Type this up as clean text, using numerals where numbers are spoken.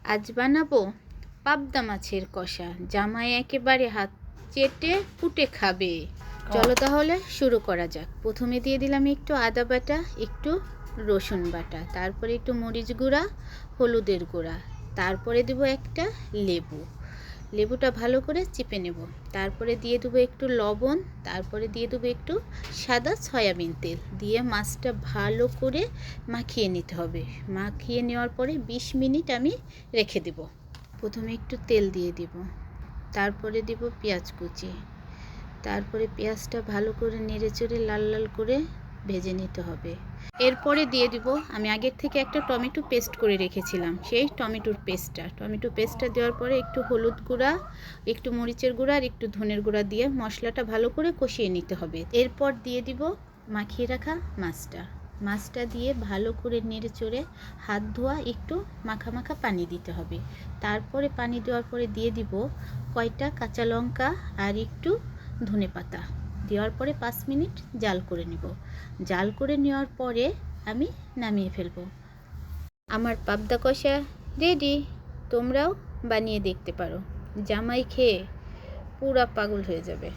আজ বানাবো পাবদা মাছের কষা। জামাই একেবারে হাত চেটে পুটে খাবে। চলো তাহলে শুরু করা যাক। প্রথমে দিয়ে দিলাম একটু আদা বাটা, একটু রসুন বাটা, তারপরে একটু মরিচ গুঁড়া, হলুদের গুঁড়া, তারপরে দেব একটা লেবু। লেবুটা ভালো করে চিপে নেব। তারপরে দিয়ে দেবো একটু লবণ, তারপরে দিয়ে দেবো একটু সাদা সয়াবিন তেল দিয়ে মাছটা ভালো করে মাখিয়ে নিতে হবে। মাখিয়ে নেওয়ার পরে 20 মিনিট আমি রেখে দেব। প্রথমে একটু তেল দিয়ে দিব, তারপরে দিব পেঁয়াজ কুচি, তারপরে পেঁয়াজটা ভালো করে নেড়েচেড়ে লাল লাল করে ভেজে নিতে হবে। এরপরে দিয়ে দিব আমি আগের থেকে একটা টমেটো পেস্ট করে রেখেছিলাম, সেই টমেটো পেস্টটা দেওয়ার পরে একটু হলুদ গুঁড়া, একটু মরিচের গুঁড়া আর একটু ধনের গুঁড়া দিয়ে মশলাটা ভালো করে কষিয়ে নিতে হবে। এরপর দিয়ে দিব মাখিয়ে রাখা মাছটা দিয়ে ভালো করে নেড়ে চড়ে হাত ধোয়া একটু মাখা মাখা পানি দিতে হবে। তারপরে পানি দেওয়ার পরে দিয়ে দিব কয়টা কাঁচা লঙ্কা আর একটু ধনেপাতা দেওয়ার পরে 5 মিনিট জাল করে নেব। জাল করে নেওয়ার পরে আমি নামিয়ে ফেলব। আমার পাবদা কষা রেডি। তোমরাও বানিয়ে দেখতে পারো। জামাই খেয়ে পুরা পাগল হয়ে যাবে।